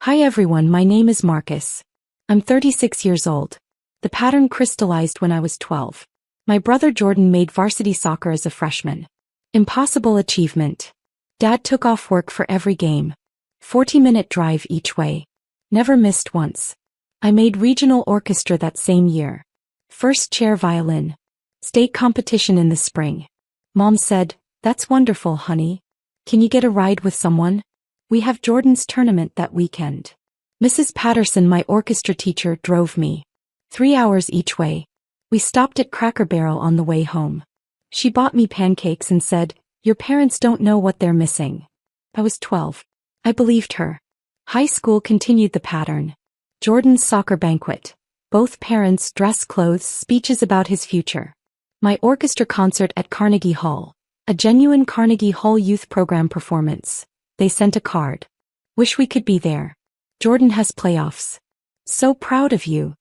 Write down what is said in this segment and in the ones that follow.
Hi everyone, my name is Marcus. I'm 36 years old. The pattern crystallized when I was 12. My brother Jordan made varsity soccer as a freshman. Impossible achievement. Dad took off work for every game. 40-minute drive each way. Never missed once. I made regional orchestra that same year. First chair violin. State competition in the spring. Mom said, "That's wonderful, honey. Can you get a ride with someone? We have Jordan's tournament that weekend." Mrs. Patterson, my orchestra teacher, drove me. 3 hours each way. We stopped at Cracker Barrel on the way home. She bought me pancakes and said, "Your parents don't know what they're missing." I was 12. I believed her. High school continued the pattern. Jordan's soccer banquet. Both parents, dress clothes, speeches about his future. My orchestra concert at Carnegie Hall. A genuine Carnegie Hall Youth Program performance. They sent a card. "Wish we could be there. Jordan has playoffs. So proud of you."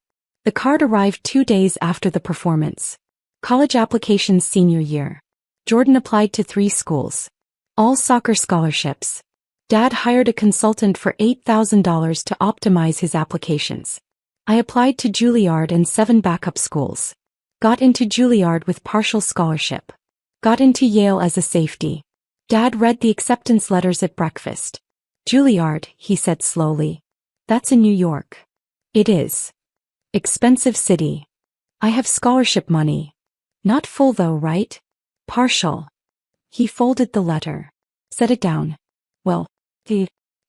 The card arrived 2 days after the performance. College applications senior year. Jordan applied to 3 schools. All soccer scholarships. Dad hired a consultant for $8,000 to optimize his applications. I applied to Juilliard and 7 backup schools. Got into Juilliard with partial scholarship. Got into Yale as a safety. Dad read the acceptance letters at breakfast. "Juilliard," he said slowly. "That's in New York." "It is. Expensive city. I have scholarship money. Not full though, right?" "Partial." He folded the letter. "Set it down. Well,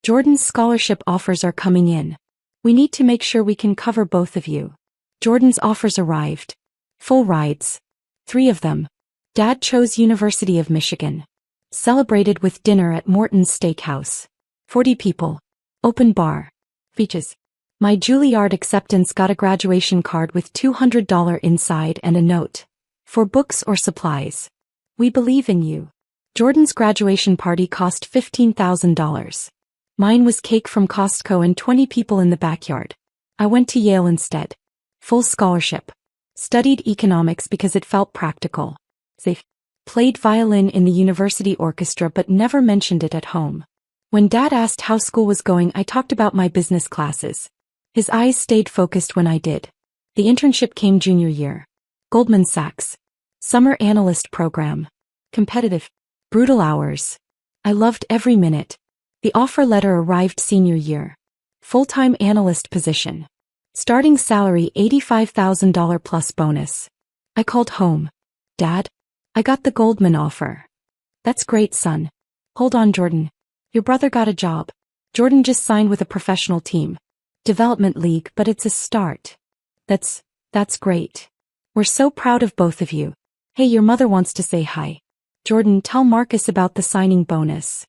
Jordan's scholarship offers are coming in. We need to make sure we can cover both of you." Jordan's offers arrived. Full rides. 3 of them. Dad chose University of Michigan. Celebrated with dinner at Morton's Steakhouse. 40 people. Open bar. Beaches. My Juilliard acceptance got a graduation card with $200 inside and a note. "For books or supplies. We believe in you." Jordan's graduation party cost $15,000. Mine was cake from Costco and 20 people in the backyard. I went to Yale instead. Full scholarship. Studied economics because it felt practical. Safe. Played violin in the university orchestra but never mentioned it at home. When Dad asked how school was going, I talked about my business classes. His eyes stayed focused when I did. The internship came junior year. Goldman Sachs. Summer analyst program. Competitive. Brutal hours. I loved every minute. The offer letter arrived senior year. Full-time analyst position. Starting salary $85,000 plus bonus. I called home. "Dad, I got the Goldman offer." "That's great, son. Hold on, Jordan. Your brother got a job. Jordan just signed with a professional team. Development league, but it's a start." That's great. We're so proud of both of you. Hey, your mother wants to say hi." "Jordan, tell Marcus about the signing bonus."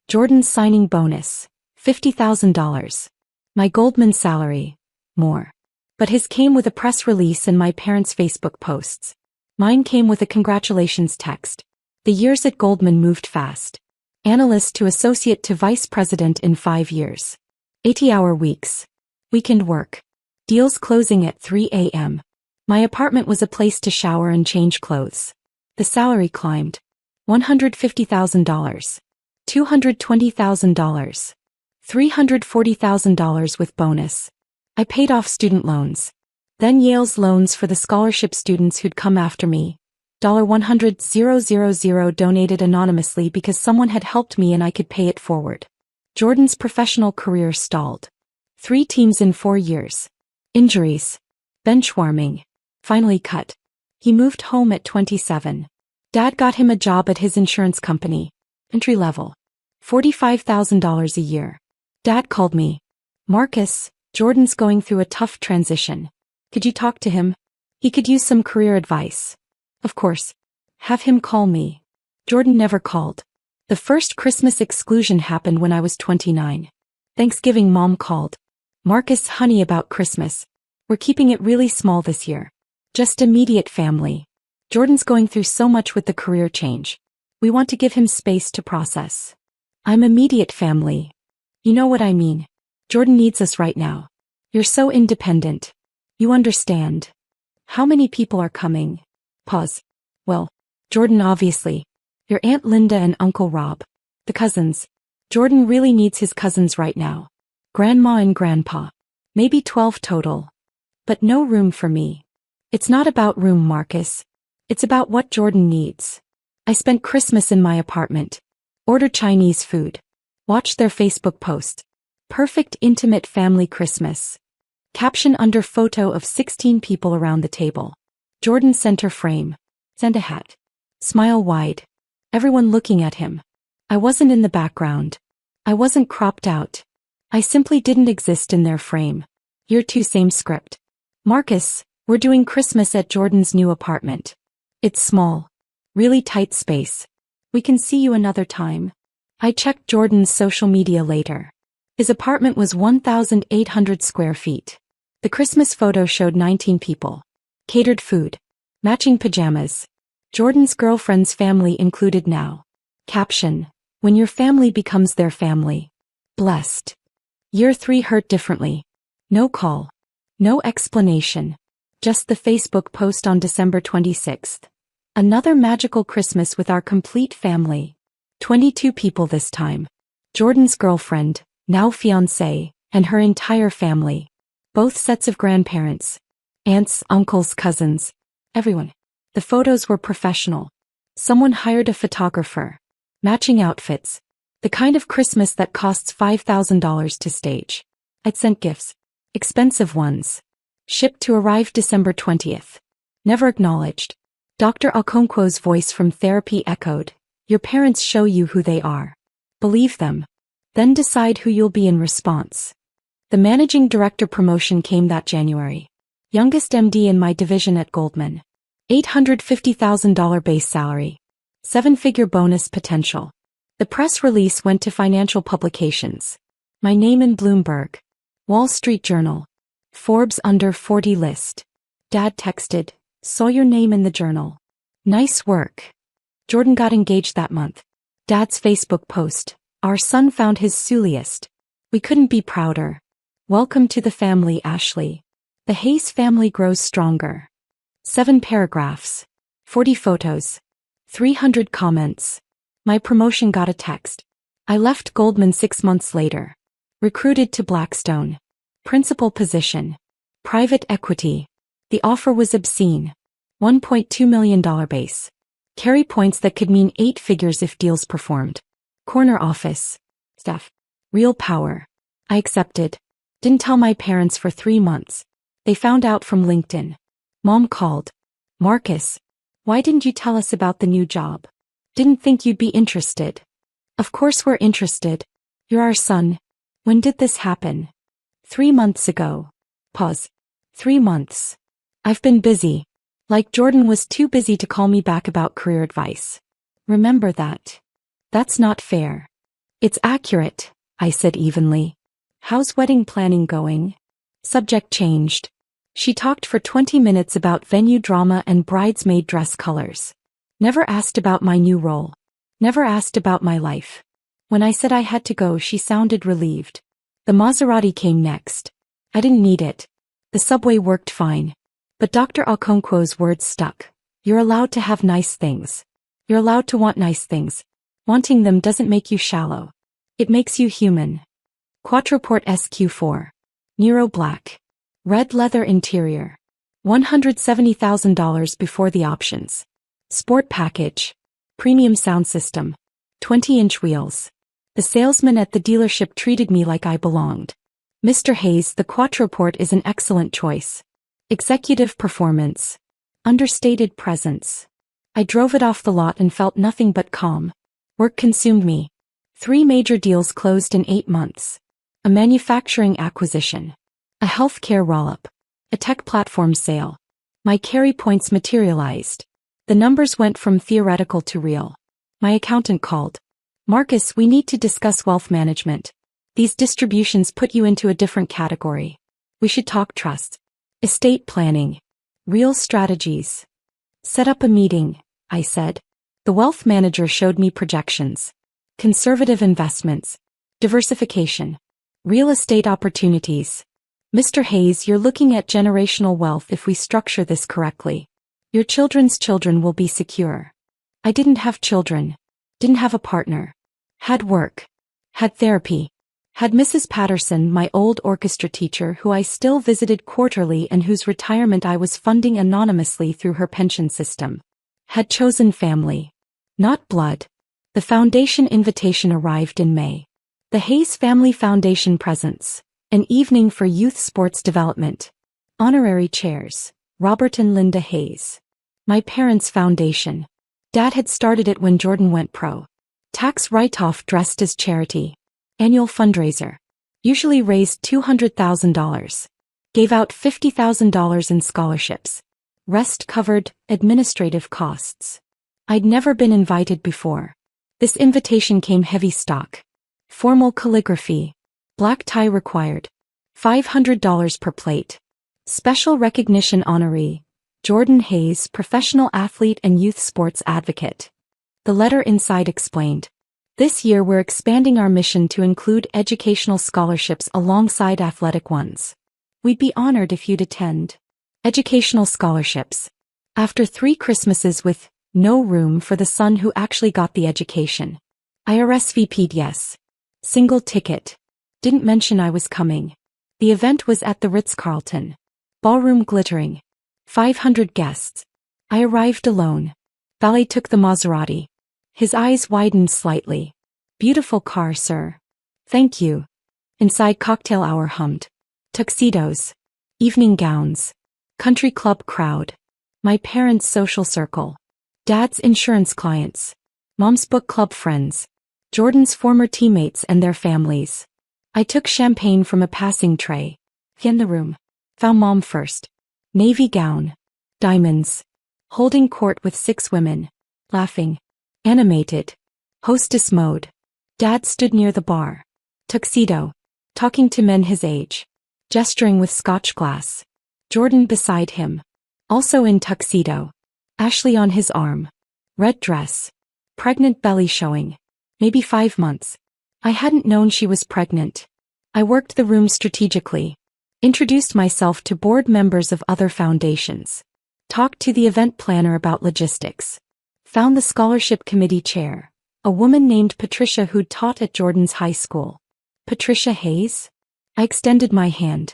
Jordan's signing bonus. $50,000. My Goldman salary. More. But his came with a press release and my parents' Facebook posts. Mine came with a congratulations text. The years at Goldman moved fast. Analyst to associate to vice president in 5 years. 80-hour weeks. Weekend work. Deals closing at 3 a.m. My apartment was a place to shower and change clothes. The salary climbed. $150,000. $220,000. $340,000 with bonus. I paid off student loans. Then Yale's loans for the scholarship students who'd come after me. $100,000 donated anonymously because someone had helped me and I could pay it forward. Jordan's professional career stalled. 3 teams in 4 years. Injuries. Benchwarming. Finally cut. He moved home at 27. Dad got him a job at his insurance company. Entry level. $45,000 a year. Dad called me. "Marcus, Jordan's going through a tough transition. Could you talk to him? He could use some career advice." "Of course. Have him call me." Jordan never called. The first Christmas exclusion happened when I was 29. Thanksgiving, Mom called. "Marcus, honey, about Christmas. We're keeping it really small this year. Just immediate family. Jordan's going through so much with the career change. We want to give him space to process." "I'm immediate family. You know what I mean. Jordan needs us right now. You're so independent. You understand." "How many people are coming?" Pause. "Well, Jordan obviously. Your Aunt Linda and Uncle Rob. The cousins. Jordan really needs his cousins right now. Grandma and grandpa. Maybe 12 total. But no room for me. It's not about room, Marcus. It's about what Jordan needs. I spent Christmas in my apartment. Ordered Chinese food. Watched their Facebook post. Perfect intimate family Christmas. Caption under photo of 16 people around the table. Jordan center frame. Send a hat. Smile wide. Everyone looking at him. I wasn't in the background. I wasn't cropped out. I simply didn't exist in their frame. Year 2 same script. Marcus, we're doing Christmas at Jordan's new apartment. It's small. Really tight space. We can see you another time. I checked Jordan's social media later. His apartment was 1,800 square feet. The Christmas photo showed 19 people. Catered food. Matching pajamas. Jordan's girlfriend's family included now. Caption: when your family becomes their family. Blessed. Year 3 hurt differently. No call. No explanation. Just the Facebook post on December 26th. Another magical Christmas with our complete family. 22 people this time. Jordan's girlfriend, now fiancé, and her entire family. Both sets of grandparents. Aunts, uncles, cousins. Everyone. The photos were professional. Someone hired a photographer. Matching outfits. The kind of Christmas that costs $5,000 to stage. I'd sent gifts. Expensive ones. Shipped to arrive December 20th. Never acknowledged. Dr. Okonkwo's voice from therapy echoed. Your parents show you who they are. Believe them. Then decide who you'll be in response. The managing director promotion came that January. Youngest MD in my division at Goldman. $850,000 base salary. 7-figure bonus potential. The press release went to financial publications. My name in Bloomberg. Wall Street Journal. Forbes under 40 list. Dad texted, saw your name in the journal. Nice work. Jordan got engaged that month. Dad's Facebook post. Our son found his sooliest. We couldn't be prouder. Welcome to the family, Ashley. The Hayes family grows stronger. 7 paragraphs. 40 photos. 300 comments. My promotion got a text. I left Goldman 6 months later. Recruited to Blackstone. Principal position. Private equity. The offer was obscene. $1.2 million base. Carry points that could mean 8 figures if deals performed. Corner office. Staff. Real power. I accepted. Didn't tell my parents for 3 months. They found out from LinkedIn. Mom called. Marcus, why didn't you tell us about the new job? Didn't think you'd be interested. Of course we're interested. You're our son. When did this happen? 3 months ago. Pause. 3 months. I've been busy. Like Jordan was too busy to call me back about career advice. Remember that. That's not fair. It's accurate, I said evenly. How's wedding planning going? Subject changed. She talked for 20 minutes about venue drama and bridesmaid dress colors. Never asked about my new role. Never asked about my life. When I said I had to go, she sounded relieved. The Maserati came next. I didn't need it. The subway worked fine. But Dr. Okonkwo's words stuck. You're allowed to have nice things. You're allowed to want nice things. Wanting them doesn't make you shallow. It makes you human. Quattraport SQ4. Nero black. Red leather interior. $170,000 before the options. Sport package. Premium sound system. 20-inch wheels. The salesman at the dealership treated me like I belonged. Mr. Hayes, the Quattraport is an excellent choice. Executive performance. Understated presence. I drove it off the lot and felt nothing but calm. Work consumed me. 3 major deals closed in 8 months. A manufacturing acquisition. A healthcare roll-up. A tech platform sale. My carry points materialized. The numbers went from theoretical to real. My accountant called. Marcus, we need to discuss wealth management. These distributions put you into a different category. We should talk trust. Estate planning. Real strategies. Set up a meeting, I said. The wealth manager showed me projections. Conservative investments. Diversification. Real estate opportunities. Mr. Hayes, you're looking at generational wealth if we structure this correctly. Your children's children will be secure. I didn't have children. Didn't have a partner. Had work. Had therapy. Had Mrs. Patterson, my old orchestra teacher who I still visited quarterly and whose retirement I was funding anonymously through her pension system. Had chosen family. Not blood. The foundation invitation arrived in May. The Hayes Family Foundation presents an evening for youth sports development. Honorary chairs, Robert and Linda Hayes. My parents' foundation. Dad had started it when Jordan went pro. Tax write-off dressed as charity. Annual fundraiser. Usually raised $200,000. Gave out $50,000 in scholarships. Rest covered administrative costs. I'd never been invited before. This invitation came heavy stock. Formal calligraphy. Black tie required. $500 per plate. Special recognition honoree. Jordan Hayes, professional athlete and youth sports advocate. The letter inside explained. This year we're expanding our mission to include educational scholarships alongside athletic ones. We'd be honored if you'd attend. Educational scholarships. After 3 Christmases with no room for the son who actually got the education. I RSVP'd yes. Single ticket. Didn't mention I was coming. The event was at the Ritz-Carlton. Ballroom glittering. 500 guests. I arrived alone. Valet took the Maserati. His eyes widened slightly. Beautiful car, sir. Thank you. Inside cocktail hour hummed. Tuxedos. Evening gowns. Country club crowd. My parents' social circle. Dad's insurance clients. Mom's book club friends. Jordan's former teammates and their families. I took champagne from a passing tray. In the room. Found Mom first. Navy gown. Diamonds. Holding court with 6 women. Laughing. Animated. Hostess mode. Dad stood near the bar. Tuxedo. Talking to men his age. Gesturing with scotch glass. Jordan beside him. Also in tuxedo. Ashley on his arm. Red dress. Pregnant belly showing. Maybe 5 months. I hadn't known she was pregnant. I worked the room strategically. Introduced myself to board members of other foundations. Talked to the event planner about logistics. Found the scholarship committee chair, a woman named Patricia who'd taught at Jordan's high school. Patricia Hayes? I extended my hand.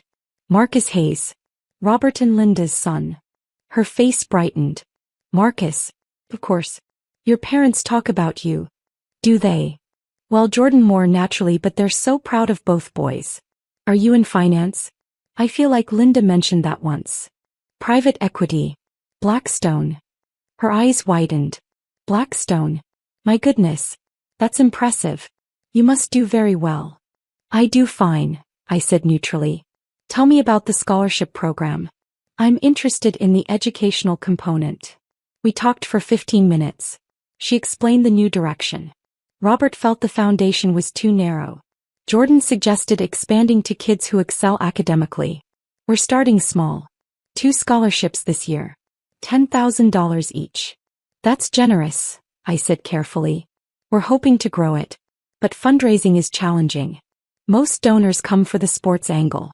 Marcus Hayes. Robert and Linda's son. Her face brightened. Marcus. Of course. Your parents talk about you. Do they? Well, Jordan more naturally, but they're so proud of both boys. Are you in finance? I feel like Linda mentioned that once. Private equity. Blackstone. Her eyes widened. Blackstone. My goodness. That's impressive. You must do very well. I do fine, I said neutrally. Tell me about the scholarship program. I'm interested in the educational component. We talked for 15 minutes. She explained the new direction. Robert felt the foundation was too narrow. Jordan suggested expanding to kids who excel academically. We're starting small. 2 scholarships this year. $10,000 each. That's generous, I said carefully. We're hoping to grow it. But fundraising is challenging. Most donors come for the sports angle.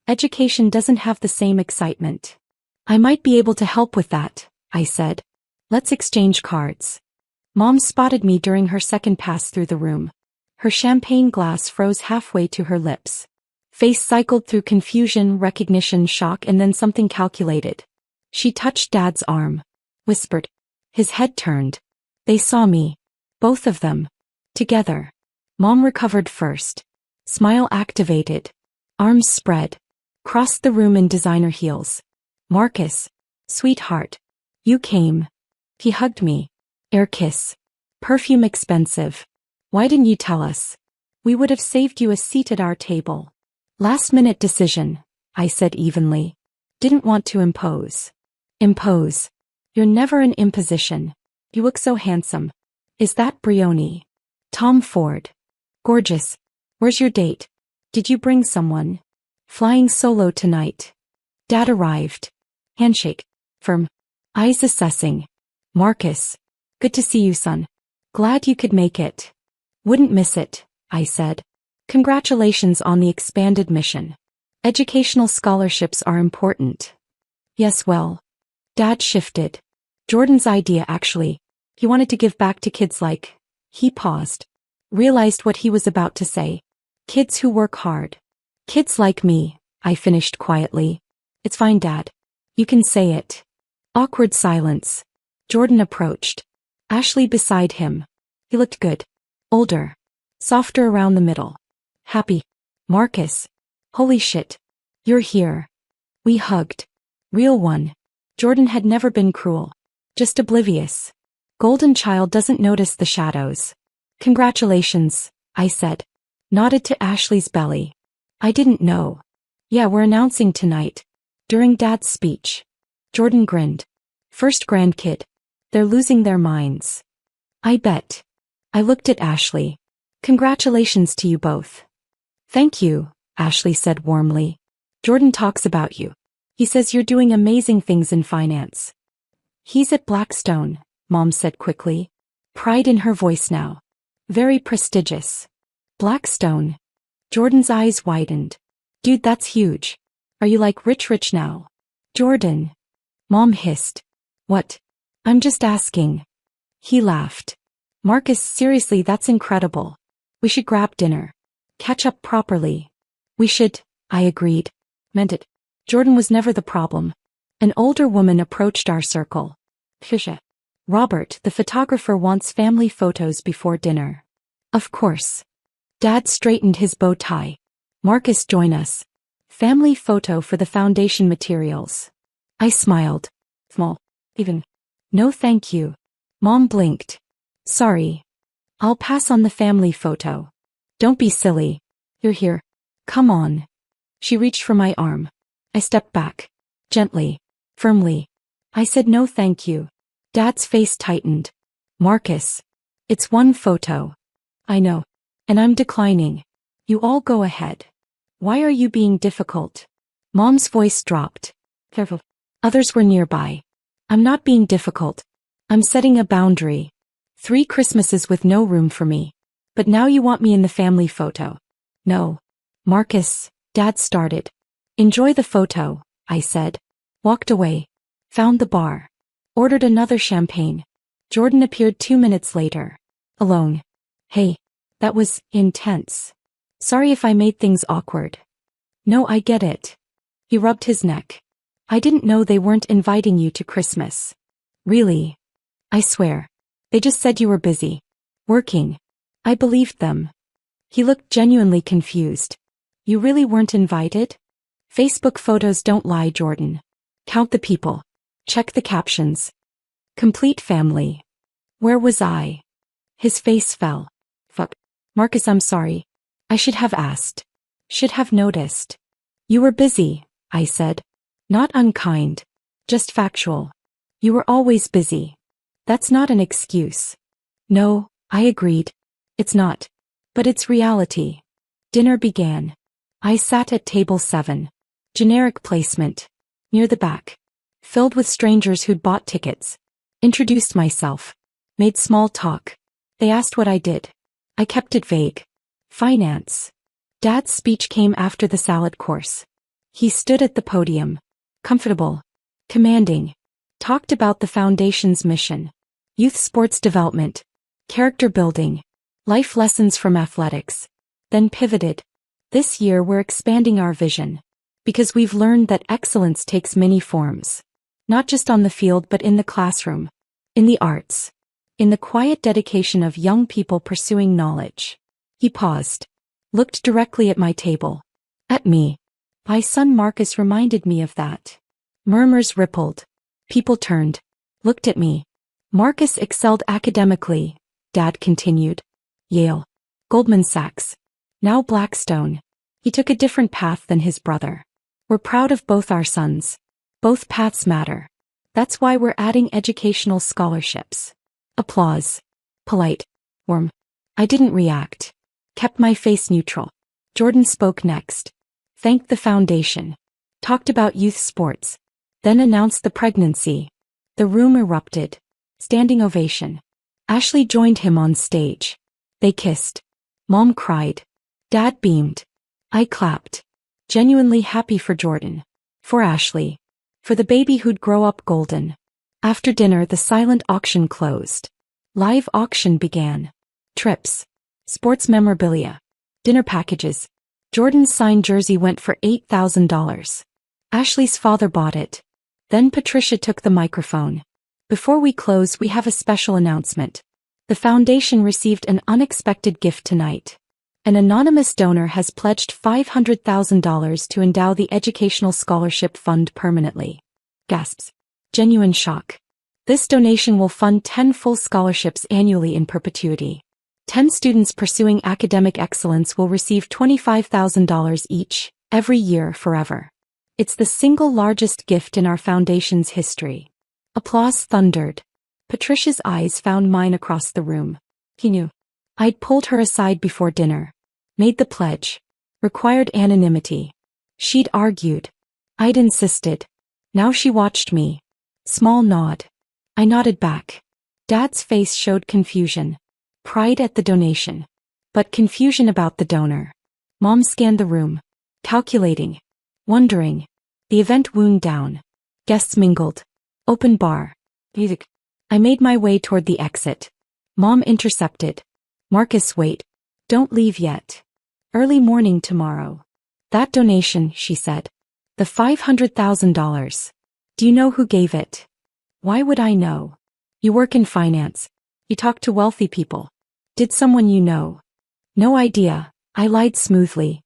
Education doesn't have the same excitement. I might be able to help with that, I said. Let's exchange cards. Mom spotted me during her second pass through the room. Her champagne glass froze halfway to her lips. Face cycled through confusion, recognition, shock, and then something calculated. She touched Dad's arm. Whispered. His head turned. They saw me. Both of them. Together. Mom recovered first. Smile activated. Arms spread. Crossed the room in designer heels. Marcus. Sweetheart. You came. He hugged me. Air kiss. Perfume expensive. Why didn't you tell us? We would have saved you a seat at our table. Last-minute decision, I said evenly. Didn't want to impose. Impose. You're never an imposition. You look so handsome. Is that Brioni? Tom Ford. Gorgeous. Where's your date? Did you bring someone? Flying solo tonight. Dad arrived. Handshake. Firm. Eyes assessing. Marcus. Good to see you, son. Glad you could make it. Wouldn't miss it, I said. Congratulations on the expanded mission. Educational scholarships are important. Yes, well. Dad shifted. Jordan's idea actually. He wanted to give back to kids like. He paused. Realized what he was about to say. Kids who work hard. Kids like me, I finished quietly. It's fine, Dad. You can say it. Awkward silence. Jordan approached. Ashley beside him. He looked good. Older. Softer around the middle. Happy. Marcus. Holy shit. You're here. We hugged. Real one. Jordan had never been cruel. Just oblivious. Golden child doesn't notice the shadows. Congratulations, I said. Nodded to Ashley's belly. I didn't know. Yeah, we're announcing tonight. During Dad's speech. Jordan grinned. First grandkid. They're losing their minds. I bet. I looked at Ashley. Congratulations to you both. Thank you, Ashley said warmly. Jordan talks about you. He says you're doing amazing things in finance. He's at Blackstone, Mom said quickly. Pride in her voice now. Very prestigious. Blackstone. Jordan's eyes widened. Dude, that's huge. Are you like rich now? Jordan. Mom hissed. What? I'm just asking. He laughed. Marcus, seriously, that's incredible. We should grab dinner. Catch up properly. We should, I agreed. Meant it. Jordan was never the problem. An older woman approached our circle. Fisha. Robert, the photographer, wants family photos before dinner. Of course. Dad straightened his bow tie. Marcus, join us. Family photo for the foundation materials. I smiled. Small. Even. No thank you. Mom blinked. Sorry. I'll pass on the family photo. Don't be silly. You're here. Come on. She reached for my arm. I stepped back. Gently. Firmly. I said no thank you. Dad's face tightened. Marcus. It's one photo. I know. And I'm declining. You all go ahead. Why are you being difficult? Mom's voice dropped. Careful. Others were nearby. I'm not being difficult. I'm setting a boundary. 3 Christmases with no room for me. But now you want me in the family photo. No. Marcus, Dad started. Enjoy the photo, I said. Walked away. Found the bar. Ordered another champagne. Jordan appeared 2 minutes later. Alone. Hey. That was intense. Sorry if I made things awkward. No, I get it. He rubbed his neck. I didn't know they weren't inviting you to Christmas. Really? I swear. They just said you were busy. Working. I believed them. He looked genuinely confused. You really weren't invited? Facebook photos don't lie, Jordan. Count the people. Check the captions. Complete family. Where was I? His face fell. Fuck. Marcus, I'm sorry. I should have asked. Should have noticed. You were busy, I said. Not unkind. Just factual. You were always busy. That's not an excuse. No, I agreed. It's not. But it's reality. Dinner began. I sat at table 7. Generic placement. Near the back. Filled with strangers who'd bought tickets. Introduced myself. Made small talk. They asked what I did. I kept it vague. Finance. Dad's speech came after the salad course. He stood at the podium. Comfortable. Commanding. Talked about the foundation's mission. Youth sports development. Character building. Life lessons from athletics. Then pivoted. This year we're expanding our vision. Because we've learned that excellence takes many forms. Not just on the field but in the classroom. In the arts. In the quiet dedication of young people pursuing knowledge. He paused. Looked directly at my table. At me. My son Marcus reminded me of that. Murmurs rippled. People turned. Looked at me. Marcus excelled academically, Dad continued. Yale. Goldman Sachs. Now Blackstone. He took a different path than his brother. We're proud of both our sons. Both paths matter. That's why we're adding educational scholarships. Applause. Polite. Warm. I didn't react. Kept my face neutral. Jordan spoke next. Thanked the foundation. Talked about youth sports. Then announced the pregnancy. The room erupted. Standing ovation. Ashley joined him on stage. They kissed. Mom cried. Dad beamed. I clapped. Genuinely happy for Jordan. For Ashley. For the baby who'd grow up golden. After dinner the silent auction closed. Live auction began. Trips. Sports memorabilia. Dinner packages. Jordan's signed jersey went for $8,000. Ashley's father bought it. Then Patricia took the microphone. Before we close, we have a special announcement. The foundation received an unexpected gift tonight. An anonymous donor has pledged $500,000 to endow the Educational Scholarship Fund permanently. Gasps. Genuine shock. This donation will fund 10 full scholarships annually in perpetuity. 10 students pursuing academic excellence will receive $25,000 each, every year forever. It's the single largest gift in our foundation's history. Applause thundered. Patricia's eyes found mine across the room. He knew. I'd pulled her aside before dinner. Made the pledge. Required anonymity. She'd argued. I'd insisted. Now she watched me. Small nod. I nodded back. Dad's face showed confusion. Pride at the donation. But confusion about the donor. Mom scanned the room. Calculating. Wondering. The event wound down. Guests mingled. Open bar. Music. I made my way toward the exit. Mom intercepted. Marcus, wait. Don't leave yet. Early morning tomorrow. That donation, she said. The $500,000. Do you know who gave it? Why would I know? You work in finance. You talk to wealthy people. Did someone you know? No idea, I lied smoothly.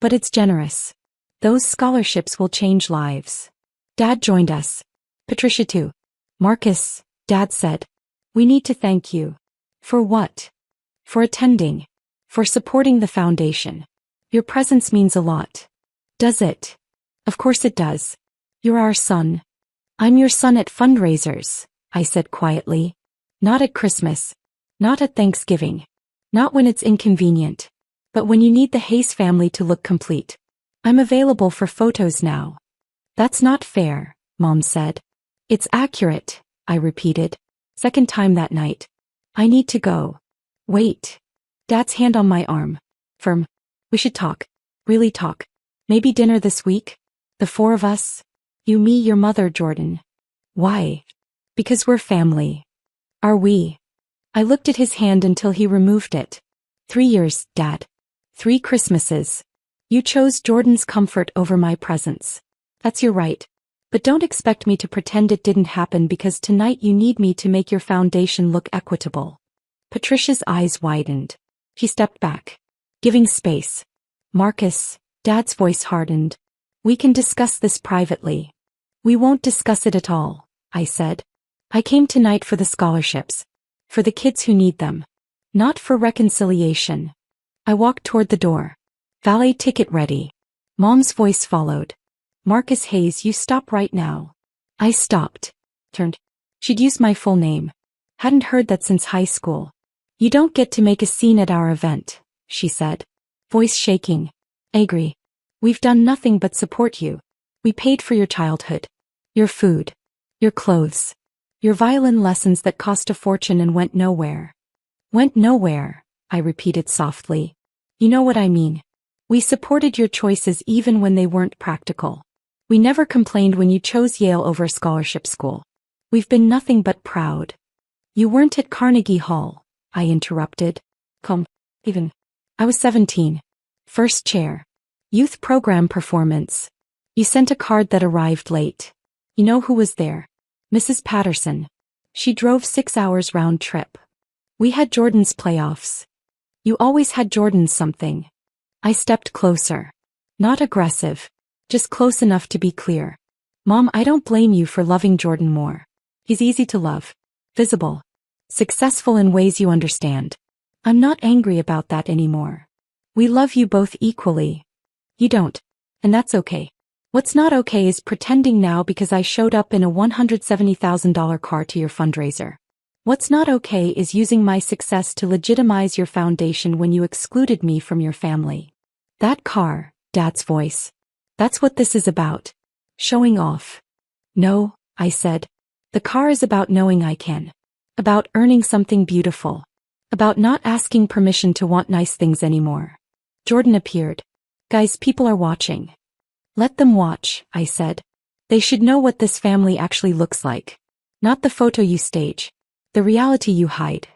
But it's generous. Those scholarships will change lives. Dad joined us. Patricia too. Marcus, Dad said. We need to thank you. For what? For attending. For supporting the foundation. Your presence means a lot. Does it? Of course it does. You're our son. I'm your son at fundraisers, I said quietly. Not at Christmas. Not at Thanksgiving. Not when it's inconvenient. But when you need the Hayes family to look complete. I'm available for photos now. That's not fair, Mom said. It's accurate, I repeated. Second time that night. I need to go. Wait. Dad's hand on my arm. Firm. We should talk. Really talk. Maybe dinner this week? The four of us? You, me, your mother, Jordan. Why? Because we're family. Are we? I looked at his hand until he removed it. 3 years, Dad. 3 Christmases. You chose Jordan's comfort over my presence. That's your right. But don't expect me to pretend it didn't happen because tonight you need me to make your foundation look equitable. Patricia's eyes widened. She stepped back. Giving space. Marcus, Dad's voice hardened. We can discuss this privately. We won't discuss it at all, I said. I came tonight for the scholarships. For the kids who need them. Not for reconciliation. I walked toward the door. Valet ticket ready. Mom's voice followed. Marcus Hayes, you stop right now. I stopped. Turned. She'd used my full name. Hadn't heard that since high school. You don't get to make a scene at our event, she said. Voice shaking. I agree. We've done nothing but support you. We paid for your childhood. Your food. Your clothes. Your violin lessons that cost a fortune and went nowhere. Went nowhere, I repeated softly. You know what I mean. We supported your choices even when they weren't practical. We never complained when you chose Yale over a scholarship school. We've been nothing but proud. You weren't at Carnegie Hall, I interrupted. Come, even. I was 17. First chair. Youth program performance. You sent a card that arrived late. You know who was there? Mrs. Patterson. She drove 6 hours round trip. We had Jordan's playoffs. You always had Jordan's something. I stepped closer. Not aggressive. Just close enough to be clear. Mom, I don't blame you for loving Jordan more. He's easy to love. Visible. Successful in ways you understand. I'm not angry about that anymore. We love you both equally. You don't. And that's okay. What's not okay is pretending now because I showed up in a $170,000 car to your fundraiser. What's not okay is using my success to legitimize your foundation when you excluded me from your family. That car, Dad's voice. That's what this is about. Showing off. No, I said. The car is about knowing I can. About earning something beautiful. About not asking permission to want nice things anymore. Jordan appeared. Guys, people are watching. Let them watch, I said. They should know what this family actually looks like. Not the photo you stage. The reality you hide.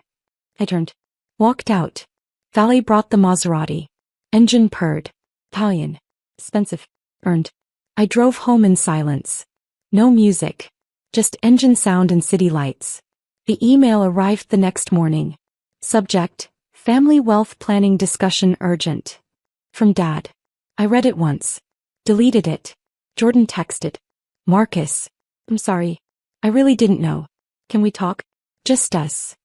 I turned. Walked out. Valet brought the Maserati. Engine purred. Italian. Expensive. Earned. I drove home in silence. No music. Just engine sound and city lights. The email arrived the next morning. Subject: Family Wealth Planning Discussion Urgent. From Dad. I read it once. Deleted it. Jordan texted. Marcus. I'm sorry. I really didn't know. Can we talk? Just us.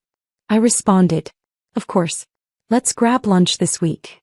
I responded. Of course. Let's grab lunch this week.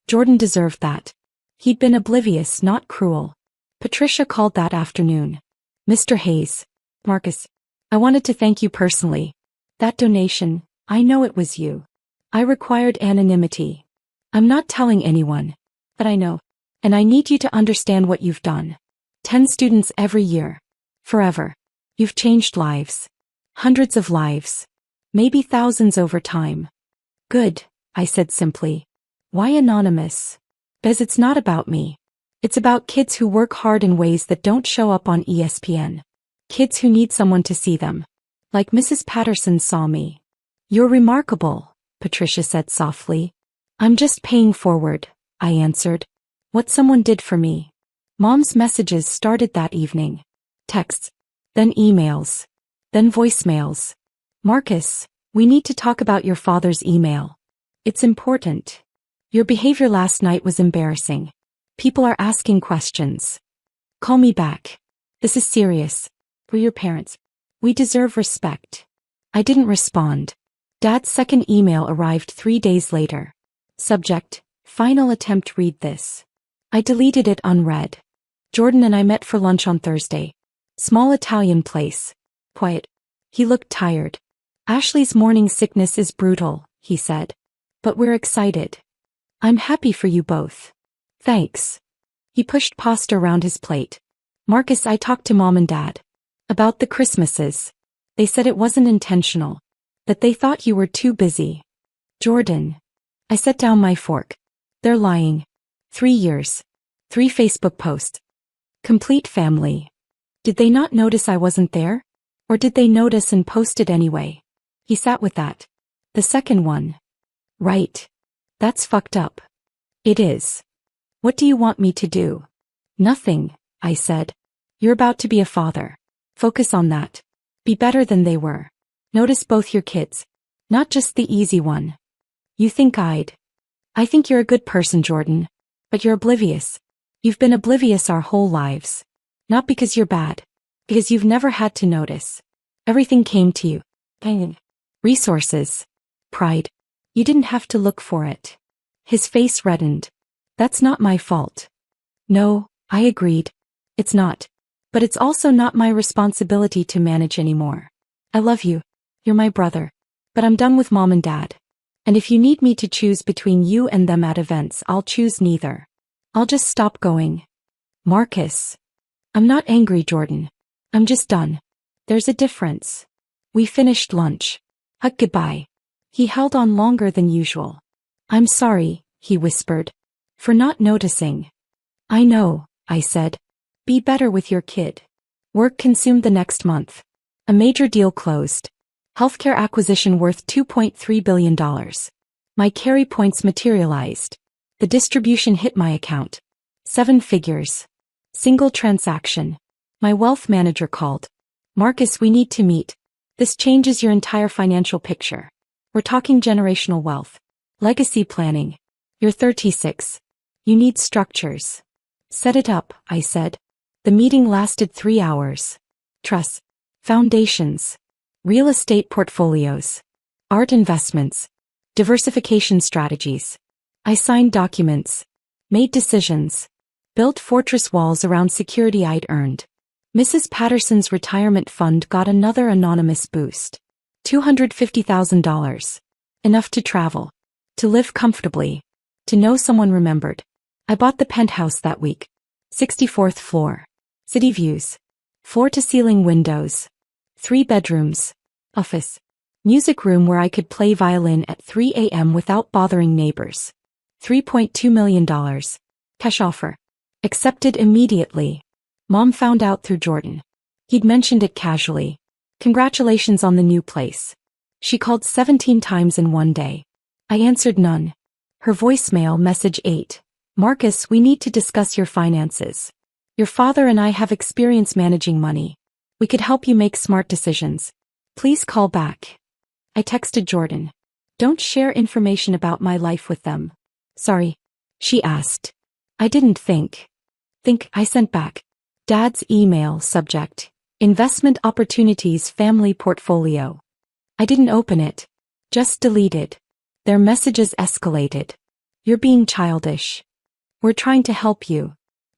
Jordan deserved that. He'd been oblivious, not cruel. Patricia called that afternoon. Mr. Hayes. Marcus. I wanted to thank you personally. That donation, I know it was you. I required anonymity. I'm not telling anyone. But I know. And I need you to understand what you've done. 10 students every year. Forever. You've changed lives. Hundreds of lives. Maybe thousands over time. Good, I said simply. Why anonymous? Because it's not about me. It's about kids who work hard in ways that don't show up on ESPN. Kids who need someone to see them. Like Mrs. Patterson saw me. You're remarkable, Patricia said softly. I'm just paying forward, I answered. What someone did for me. Mom's messages started that evening. Texts. Then emails. Then voicemails. Marcus, we need to talk about your father's email. It's important. Your behavior last night was embarrassing. People are asking questions. Call me back. This is serious. We're your parents. We deserve respect. I didn't respond. Dad's second email arrived 3 days later. Subject: Final attempt, read this. I deleted it unread. Jordan and I met for lunch on Thursday. Small Italian place. Quiet. He looked tired. Ashley's morning sickness is brutal, he said. But we're excited. I'm happy for you both. Thanks. He pushed pasta around his plate. Marcus, I talked to Mom and Dad. About the Christmases. They said it wasn't intentional. That they thought you were too busy. Jordan. I set down my fork. They're lying. 3 years. 3 Facebook posts. Complete family. Did they not notice I wasn't there? Or did they notice and post it anyway? He sat with that. The second one. Right. That's fucked up. It is. What do you want me to do? Nothing, I said. You're about to be a father. Focus on that. Be better than they were. Notice both your kids. Not just the easy one. You think I think you're a good person, Jordan. But you're oblivious. You've been oblivious our whole lives. Not because you're bad. Because you've never had to notice. Everything came to you. Resources. Pride. You didn't have to look for it. His face reddened. That's not my fault. No, I agreed. It's not. But it's also not my responsibility to manage anymore. I love you. You're my brother. But I'm done with Mom and Dad. And if you need me to choose between you and them at events, I'll choose neither. I'll just stop going. Marcus. I'm not angry, Jordan. I'm just done. There's a difference. We finished lunch. Hug goodbye. He held on longer than usual. I'm sorry, he whispered. For not noticing. I know, I said. Be better with your kid. Work consumed the next month. A major deal closed. Healthcare acquisition worth $2.3 billion. My carry points materialized. The distribution hit my account. 7 figures. Single transaction. My wealth manager called. Marcus, we need to meet. This changes your entire financial picture. We're talking generational wealth. Legacy planning. You're 36. You need structures. Set it up, I said. The meeting lasted 3 hours. Trusts. Foundations. Real estate portfolios. Art investments. Diversification strategies. I signed documents. Made decisions. Built fortress walls around security I'd earned. Mrs. Patterson's retirement fund got another anonymous boost. $250,000. Enough to travel. To live comfortably. To know someone remembered. I bought the penthouse that week. 64th floor. City views. Floor-to-ceiling windows. 3 bedrooms. Office. Music room where I could play violin at 3 a.m. without bothering neighbors. $3.2 million. Cash offer. Accepted immediately. Mom found out through Jordan. He'd mentioned it casually. Congratulations on the new place. She called 17 times in one day. I answered none. Her voicemail message 8. Marcus, we need to discuss your finances. Your father and I have experience managing money. We could help you make smart decisions. Please call back. I texted Jordan. Don't share information about my life with them. Sorry. She asked. I didn't think. I sent back. Dad's email subject. Investment opportunities family portfolio. I didn't open it. Just deleted. Their messages escalated. You're being childish. We're trying to help you.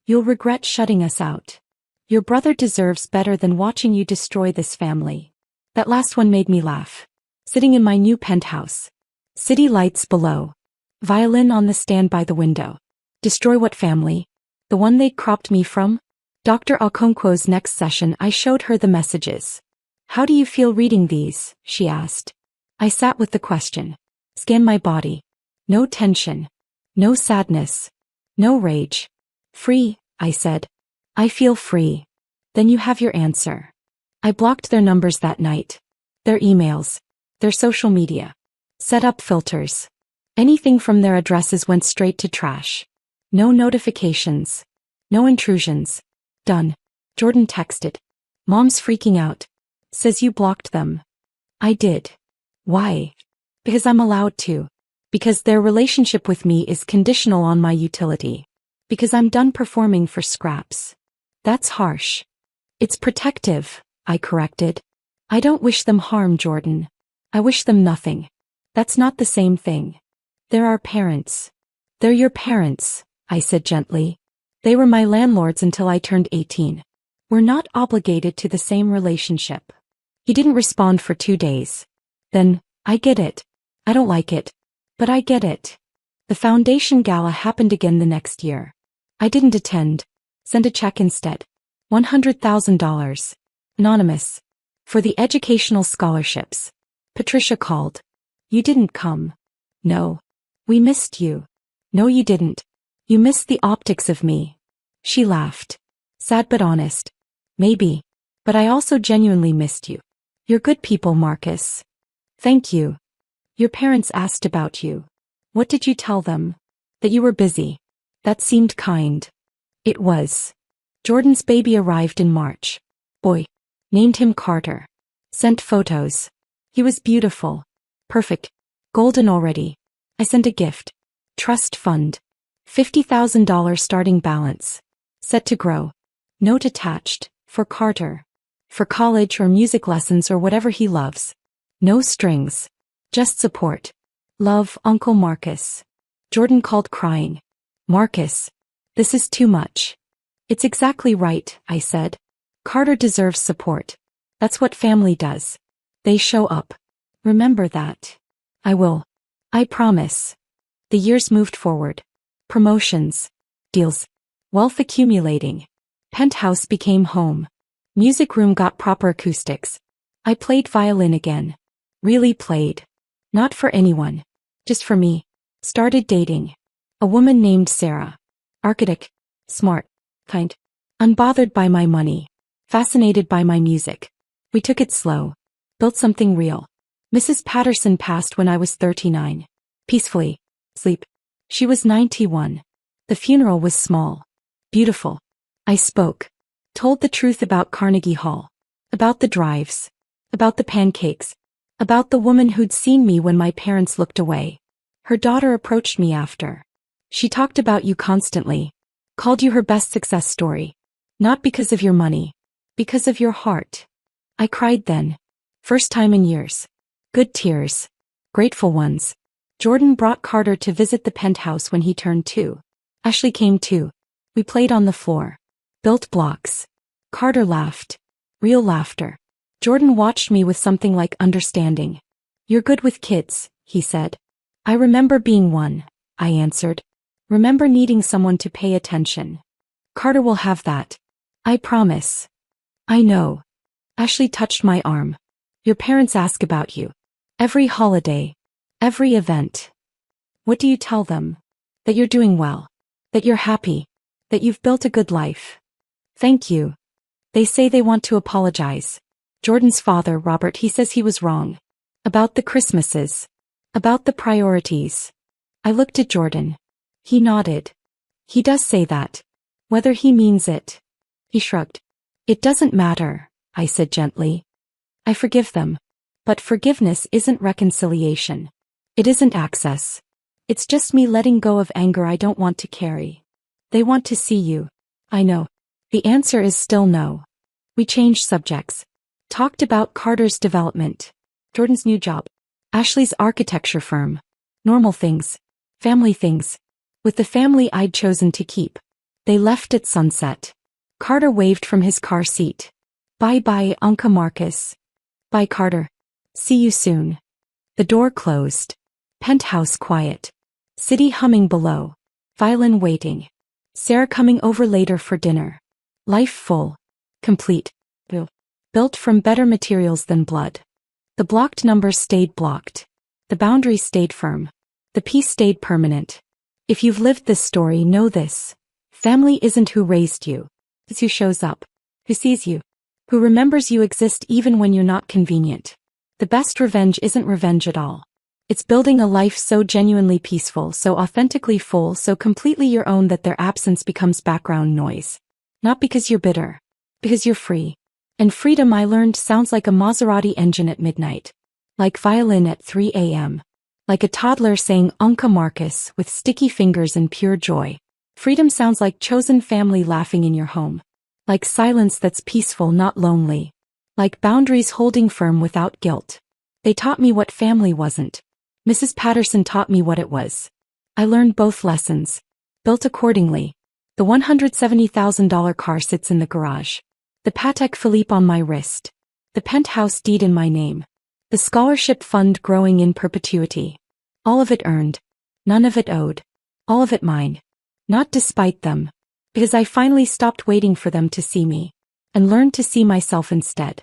You'll regret shutting us out. Your brother deserves better than watching you destroy this family. That last one made me laugh. Sitting in my new penthouse. City lights below. Violin on the stand by the window. Destroy what family? The one they cropped me from? Dr. Okonkwo's next session I showed her the messages. How do you feel reading these? She asked. I sat with the question. Scan my body. No tension. No sadness. No rage. Free, I said. I feel free. Then you have your answer. I blocked their numbers that night. Their emails. Their social media. Set up filters. Anything from their addresses went straight to trash. No notifications. No intrusions. Done. Jordan texted. Mom's freaking out. Says you blocked them. I did. Why? Because I'm allowed to. Because their relationship with me is conditional on my utility. Because I'm done performing for scraps. That's harsh. It's protective, I corrected. I don't wish them harm, Jordan. I wish them nothing. That's not the same thing. They're our parents. They're your parents, I said gently. They were my landlords until I turned 18. We're not obligated to the same relationship. He didn't respond for 2 days. Then, I get it. I don't like it. But I get it. The foundation gala happened again the next year. I didn't attend. Sent a check instead. $100,000. Anonymous. For the educational scholarships. Patricia called. You didn't come. No. We missed you. No, you didn't. You missed the optics of me. She laughed. Sad but honest. Maybe. But I also genuinely missed you. You're good people, Marcus. Thank you. Your parents asked about you. What did you tell them? That you were busy. That seemed kind. It was. Jordan's baby arrived in March. Boy. Named him Carter. Sent photos. He was beautiful. Perfect. Golden already. I sent a gift. Trust fund. $50,000 starting balance. Set to grow. Note attached. For Carter. For college or music lessons or whatever he loves. No strings. Just support. Love, Uncle Marcus. Jordan called crying. Marcus. This is too much. It's exactly right, I said. Carter deserves support. That's what family does. They show up. Remember that. I will. I promise. The years moved forward. Promotions. Deals. Wealth accumulating. Penthouse became home. Music room got proper acoustics. I played violin again. Really played. Not for anyone. Just for me. Started dating. A woman named Sarah. Architect. Smart. Kind. Unbothered by my money. Fascinated by my music. We took it slow. Built something real. Mrs. Patterson passed when I was 39. Peacefully. Sleep. She was 91. The funeral was small. Beautiful. I spoke. Told the truth about Carnegie Hall. About the drives. About the pancakes. About the woman who'd seen me when my parents looked away. Her daughter approached me after. She talked about you constantly. Called you her best success story. Not because of your money. Because of your heart. I cried then. First time in years. Good tears. Grateful ones. Jordan brought Carter to visit the penthouse when he turned 2. Ashley came too. We played on the floor. Built blocks. Carter laughed. Real laughter. Jordan watched me with something like understanding. You're good with kids, he said. I remember being one, I answered. Remember needing someone to pay attention. Carter will have that. I promise. I know. Ashley touched my arm. Your parents ask about you. Every holiday. Every event. What do you tell them? That you're doing well. That you're happy. That you've built a good life. Thank you. They say they want to apologize. Jordan's father, Robert, he says he was wrong. About the Christmases. About the priorities. I looked at Jordan. He nodded. He does say that. Whether he means it. He shrugged. It doesn't matter, I said gently. I forgive them. But forgiveness isn't reconciliation. It isn't access. It's just me letting go of anger I don't want to carry. They want to see you. I know. The answer is still no. We changed subjects. Talked about Carter's development. Jordan's new job. Ashley's architecture firm. Normal things. Family things. With the family I'd chosen to keep. They left at sunset. Carter waved from his car seat. Bye-bye, Uncle Marcus. Bye, Carter. See you soon. The door closed. Penthouse quiet. City humming below. Violin waiting. Sarah coming over later for dinner. Life full. Complete. Built from better materials than blood. The blocked numbers stayed blocked. The boundaries stayed firm. The peace stayed permanent. If you've lived this story, know this. Family isn't who raised you. It's who shows up. Who sees you. Who remembers you exist even when you're not convenient. The best revenge isn't revenge at all. It's building a life so genuinely peaceful, so authentically full, so completely your own that their absence becomes background noise. Not because you're bitter. Because you're free. And freedom, I learned, sounds like a Maserati engine at midnight. Like violin at 3 a.m. Like a toddler saying Uncle Marcus with sticky fingers and pure joy. Freedom sounds like chosen family laughing in your home. Like silence that's peaceful, not lonely. Like boundaries holding firm without guilt. They taught me what family wasn't. Mrs. Patterson taught me what it was. I learned both lessons. Built accordingly. The $170,000 car sits in the garage. The Patek Philippe on my wrist. The penthouse deed in my name. The scholarship fund growing in perpetuity. All of it earned. None of it owed. All of it mine. Not despite them. Because I finally stopped waiting for them to see me. And learned to see myself instead.